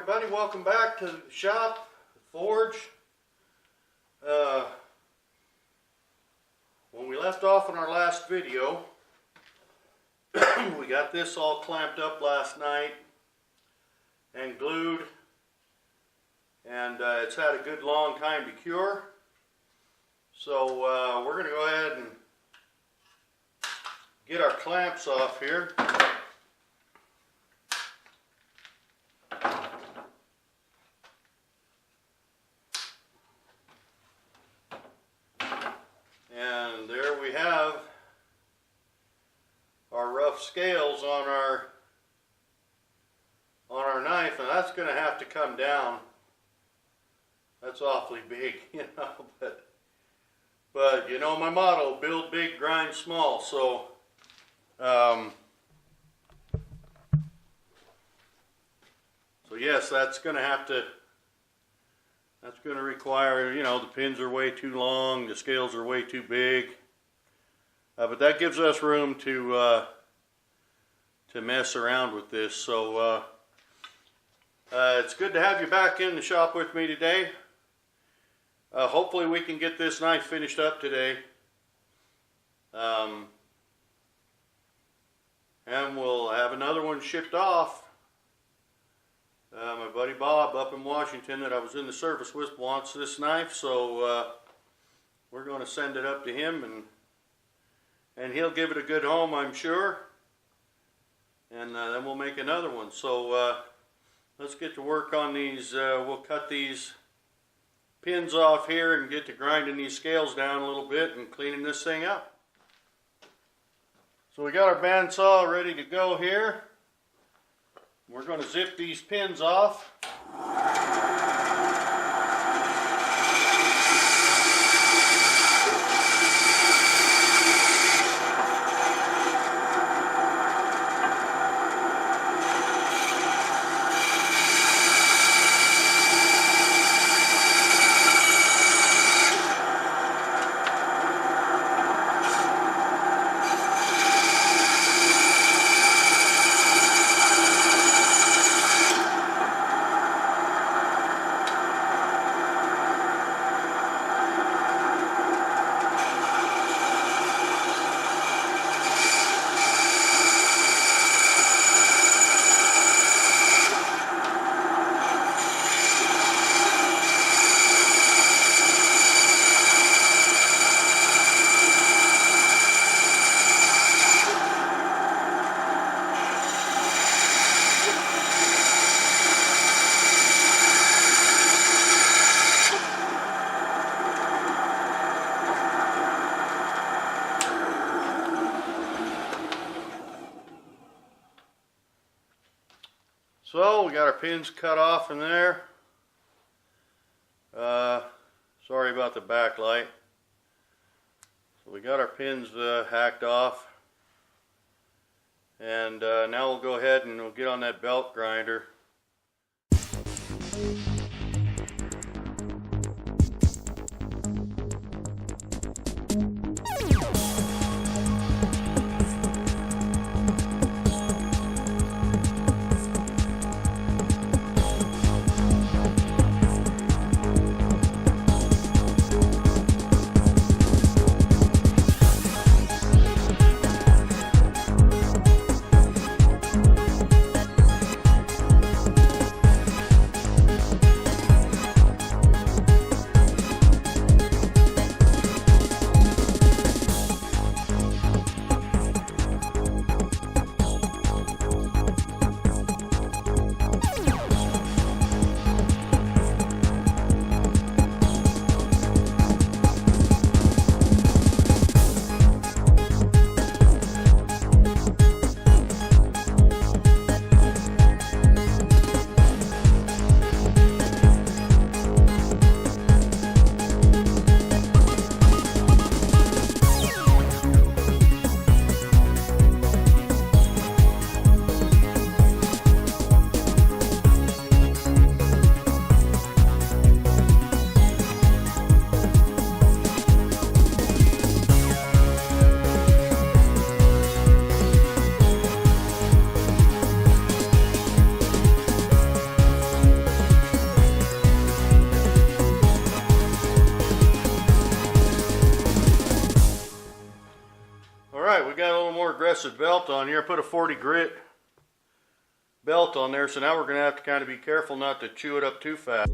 everybody, welcome back to the shop, the forge. When we left off in our last video, we got this all clamped up last night and glued, and it's had a good long time to cure. So we're going to go ahead and get our clamps off here. And there we have our rough scales on our knife, and that's going to have to come down. That's awfully big, you know, but you know my motto, build big, grind small. So yes, that's going to require, you know, the pins are way too long, the scales are way too big, but that gives us room to mess around with this. So it's good to have you back in the shop with me today. Hopefully we can get this knife finished up today, and we'll have another one shipped off. My buddy Bob up in Washington that I was in the service with wants this knife, so we're going to send it up to him, and he'll give it a good home, I'm sure, and then we'll make another one. So let's get to work on these. We'll cut these pins off here and get to grinding these scales down a little bit and cleaning this thing up. So we got our bandsaw ready to go here. We're going to zip these pins off. So we got our pins cut off in there. Sorry about the backlight. So we got our pins hacked off, and now we'll go ahead and we'll get on that belt grinder. put a 40 grit belt on there, so now we're going to have to kind of be careful not to chew it up too fast.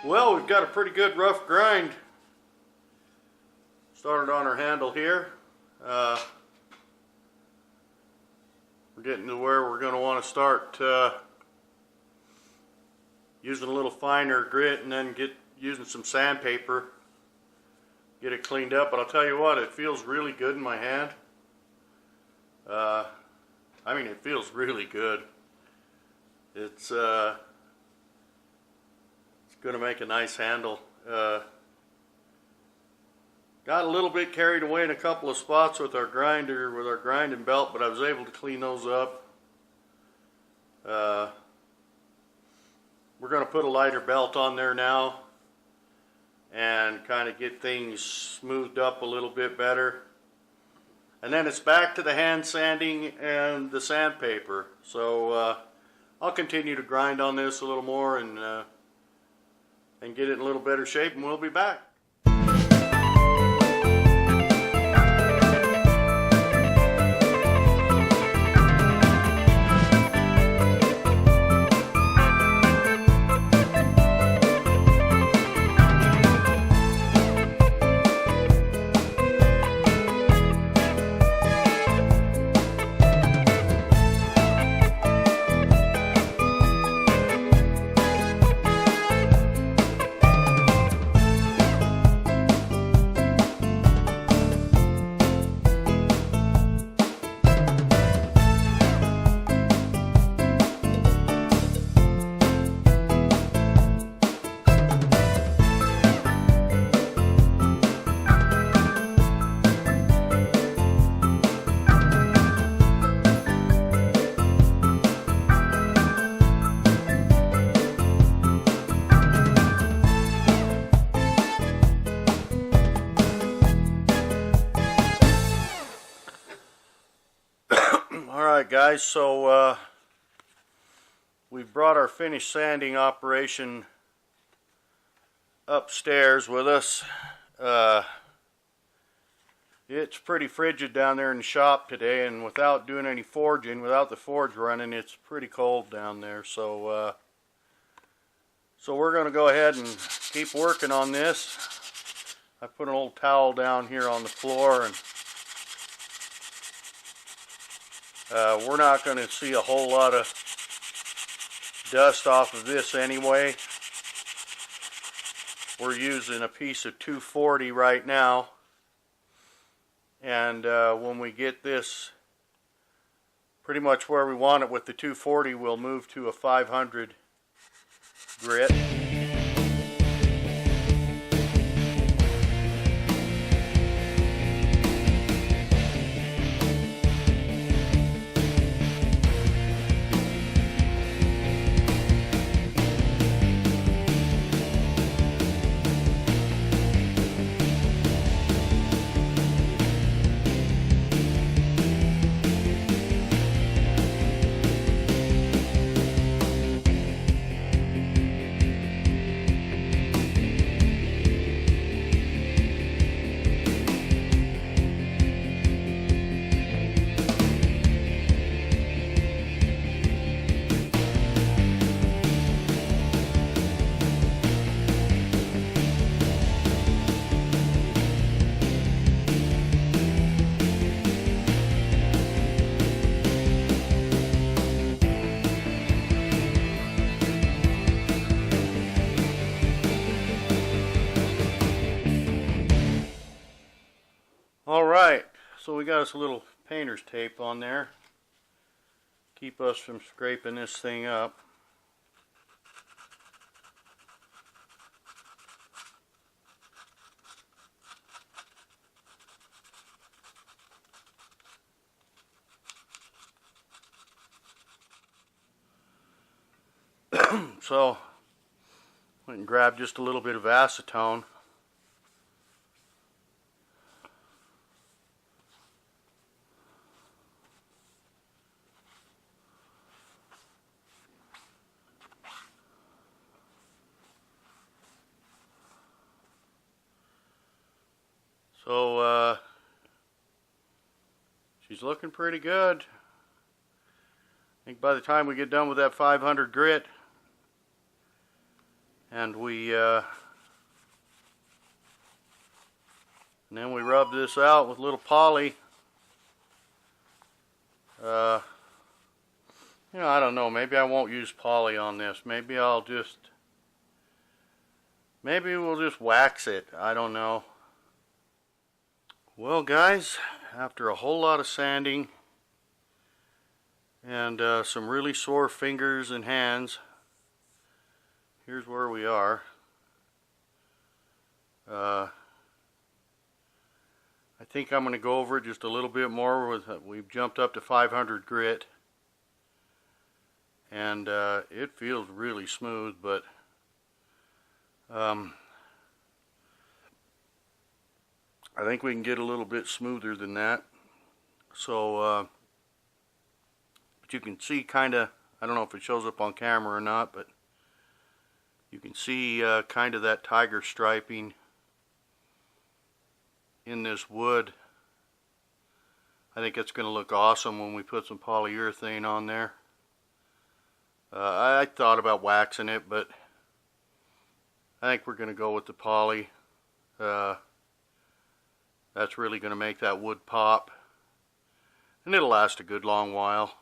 Well, we've got a pretty good rough grind started on our handle here. We're getting to where we're going to want to start using a little finer grit and then using some sandpaper, get it cleaned up. But I'll tell you what, it feels really good in my hand. I mean, it feels really good. It's going to make a nice handle. Got a little bit carried away in a couple of spots with our grinding belt, but I was able to clean those up. We're going to put a lighter belt on there now and kind of get things smoothed up a little bit better. And then it's back to the hand sanding and the sandpaper. So I'll continue to grind on this a little more and get it in a little better shape, and we'll be back. Alright guys, so we've brought our finished sanding operation upstairs with us. It's pretty frigid down there in the shop today, and without doing any forging, without the forge running, it's pretty cold down there. So we're going to go ahead and keep working on this. I put an old towel down here on the floor, and we're not going to see a whole lot of dust off of this anyway. We're using a piece of 240 right now, and when we get this pretty much where we want it with the 240, we'll move to a 500 grit. Alright, so we got us a little painter's tape on there. Keep us from scraping this thing up. So, we can grab just a little bit of acetone. So, she's looking pretty good. I think by the time we get done with that 500 grit, and then we rub this out with a little poly. I don't know, maybe I won't use poly on this. Maybe we'll just wax it. I don't know. Well, guys, after a whole lot of sanding and some really sore fingers and hands, here's where we are. I think I'm going to go over it just a little bit more. We've jumped up to 500 grit, and it feels really smooth, but I think we can get a little bit smoother than that. So, but you can see kind of, I don't know if it shows up on camera or not, but you can see kind of that tiger striping in this wood. I think it's going to look awesome when we put some polyurethane on there. I thought about waxing it, but I think we're going to go with the poly. That's really going to make that wood pop, and it'll last a good long while.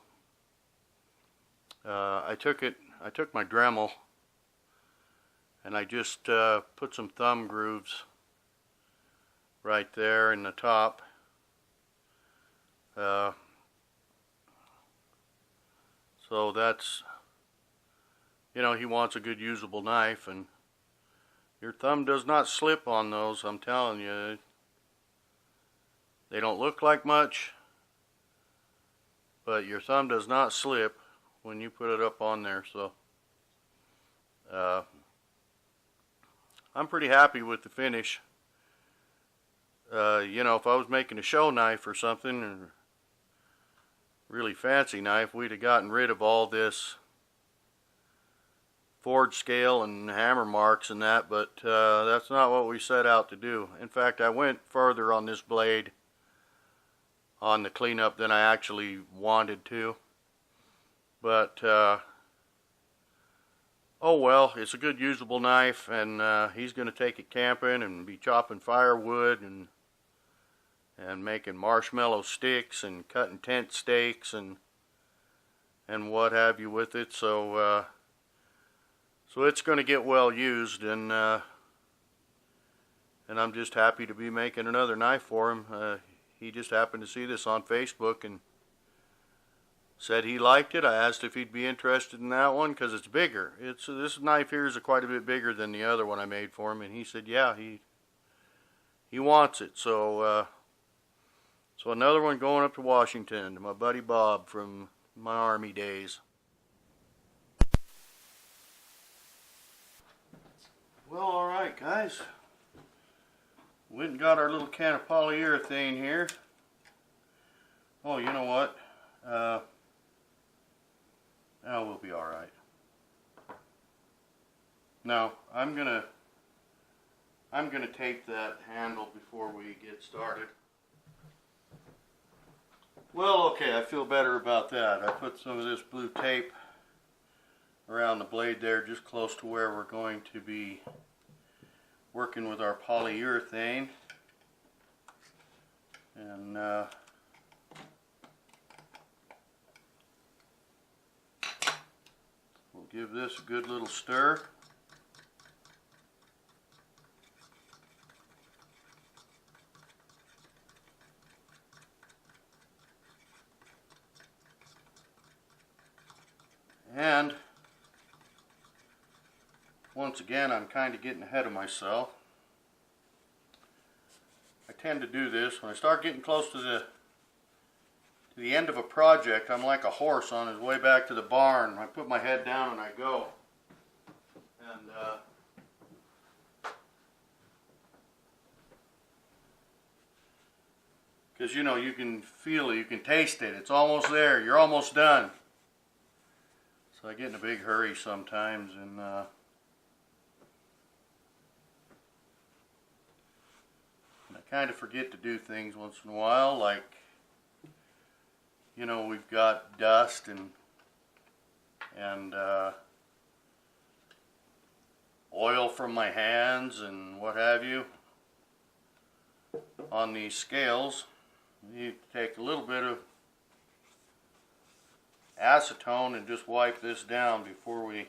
I took my Dremel, and I just put some thumb grooves right there in the top. So that's, he wants a good usable knife, and your thumb does not slip on those, I'm telling you. They don't look like much, but your thumb does not slip when you put it up on there. So I'm pretty happy with the finish. If I was making a show knife or something, or really fancy knife, we'd have gotten rid of all this forge scale and hammer marks and that, but that's not what we set out to do. In fact, I went further on this blade on the cleanup than I actually wanted to. But oh well, it's a good usable knife, and he's going to take it camping and be chopping firewood and making marshmallow sticks and cutting tent stakes and what have you with it. So so it's going to get well used, and I'm just happy to be making another knife for him. He just happened to see this on Facebook and said he liked it. I asked if he'd be interested in that one because it's bigger. This knife here is quite a bit bigger than the other one I made for him, and he said, yeah, he wants it. So so another one going up to Washington to my buddy Bob from my Army days. Well, all right, guys. Went and got our little can of polyurethane here. Oh, you know what? We'll be all right. Now, I'm gonna tape that handle before we get started. Well, okay, I feel better about that. I put some of this blue tape around the blade there, just close to where we're going to be working with our polyurethane, and we'll give this a good little stir. And once again, I'm kind of getting ahead of myself. I tend to do this when I start getting close to the end of a project. I'm like a horse on his way back to the barn. I put my head down and I go. And because you know, you can feel it, you can taste it. It's almost there. You're almost done. So I get in a big hurry sometimes, and I kind of forget to do things once in a while, like, you know, we've got dust and oil from my hands and what have you on these scales. You take a little bit of acetone and just wipe this down before we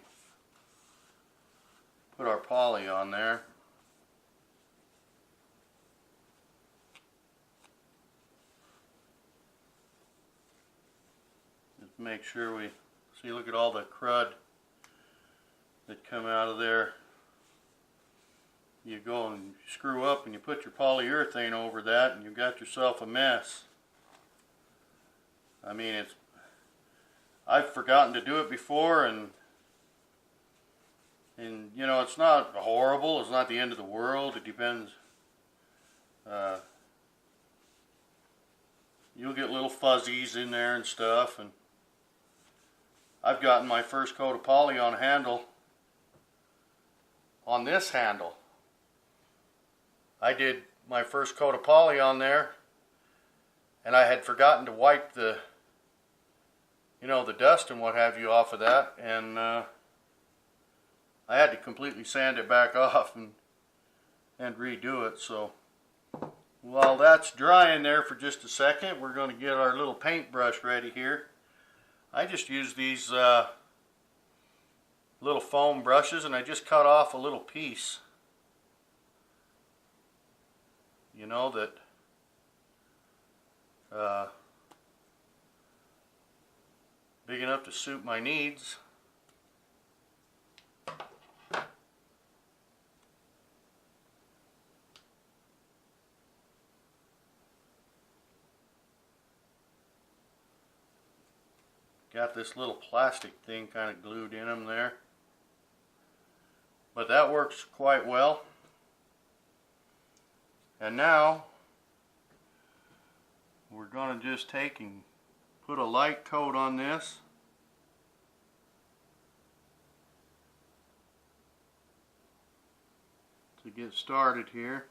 put our poly on there. Just make sure we see, look at all the crud that come out of there. You go and screw up and you put your polyurethane over that and you've got yourself a mess. I mean, I've forgotten to do it before, and you know, it's not horrible, it's not the end of the world. It depends. You'll get little fuzzies in there and stuff, and I've gotten my first coat of poly on this handle. I did my first coat of poly on there, and I had forgotten to wipe the, you know, the dust and what have you off of that, and I had to completely sand it back off and redo it. So while that's drying there for just a second, we're going to get our little paintbrush ready here. I just use these little foam brushes, and I just cut off a little piece, you know, that big enough to suit my needs. Got this little plastic thing kind of glued in them there, but that works quite well. And now we're going to just take and put a light coat on this. To get started here.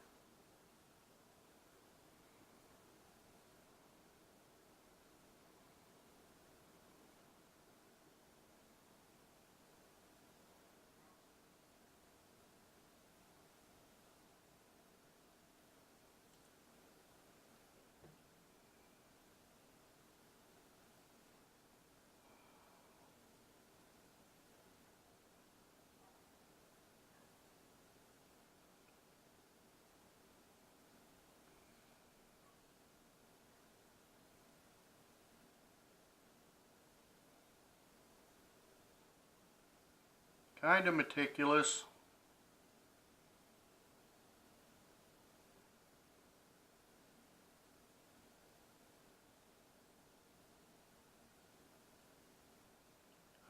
Kind of meticulous.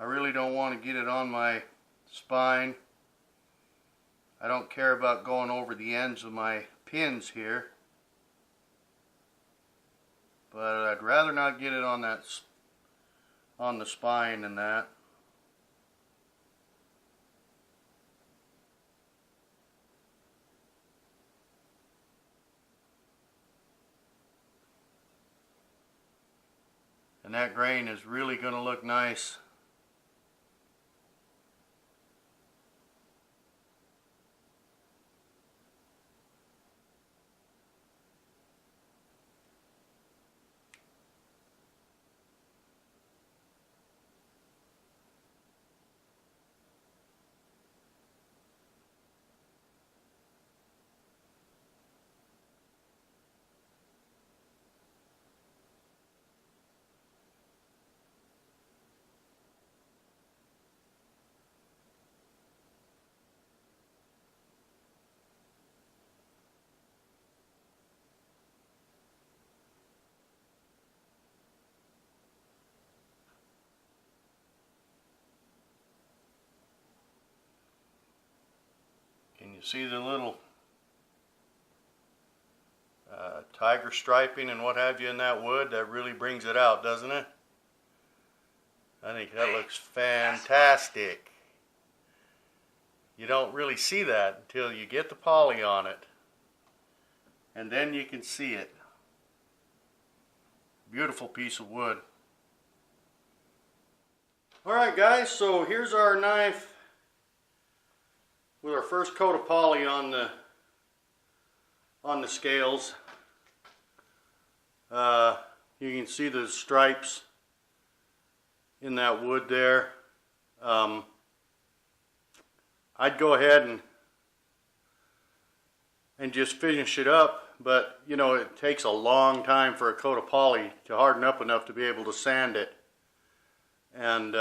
I really don't want to get it on my spine. I don't care about going over the ends of my pins here, but I'd rather not get it on the spine than that. And that grain is really going to look nice. see the little tiger striping and what have you in that wood? That really brings it out, doesn't it? I think that looks fantastic. You don't really see that until you get the poly on it, and then you can see it. Beautiful piece of wood. Alright guys, so here's our knife with our first coat of poly on the scales. You can see the stripes in that wood there. I'd go ahead and just finish it up, but you know, it takes a long time for a coat of poly to harden up enough to be able to sand it. And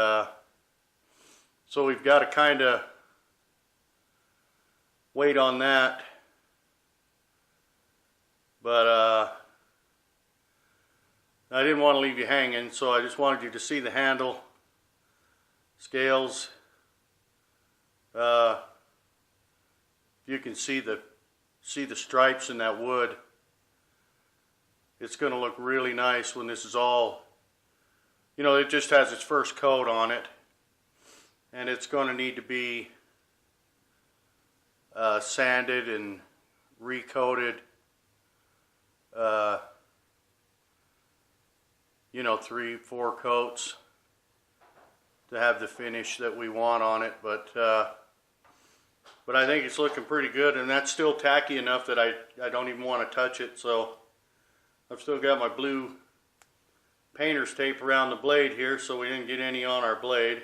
so we've got to kind of wait on that. But I didn't want to leave you hanging, so I just wanted you to see the handle, scales. You can see the stripes in that wood. It's going to look really nice when this is all, you know, it just has its first coat on it, and it's going to need to be sanded and recoated, you know, 3-4 coats to have the finish that we want on it. But I think it's looking pretty good, and that's still tacky enough that I don't even want to touch it. So I've still got my blue painter's tape around the blade here, so we didn't get any on our blade.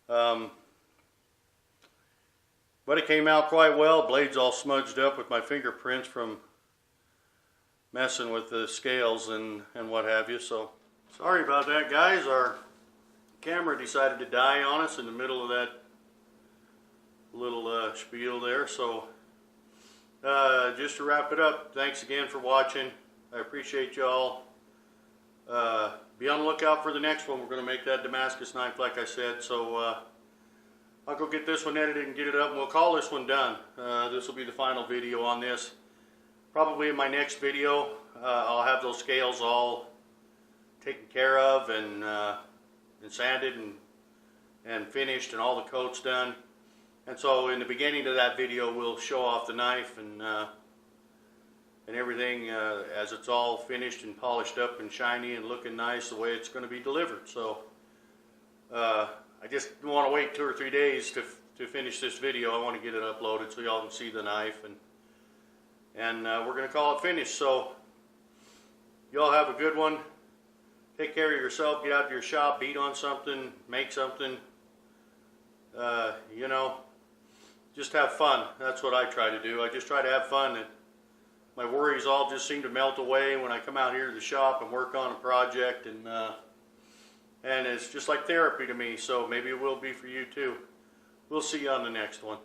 But it came out quite well. Blade's all smudged up with my fingerprints from messing with the scales and what have you. So sorry about that, guys. Our camera decided to die on us in the middle of that little spiel there. So just to wrap it up, thanks again for watching. I appreciate y'all. Be on the lookout for the next one. We're going to make that Damascus knife like I said. So I'll go get this one edited and get it up, and we'll call this one done. This will be the final video on this. Probably in my next video, I'll have those scales all taken care of and sanded and finished and all the coats done. And so in the beginning of that video, we'll show off the knife and everything as it's all finished and polished up and shiny and looking nice the way it's going to be delivered. So I just want to wait 2 or 3 days to finish this video. I want to get it uploaded so y'all can see the knife, and we're going to call it finished. So y'all have a good one. Take care of yourself. Get out to your shop, beat on something, make something. You know, just have fun. That's what I try to do. I just try to have fun, and my worries all just seem to melt away when I come out here to the shop and work on a project, and it's just like therapy to me. So maybe it will be for you too. We'll see you on the next one.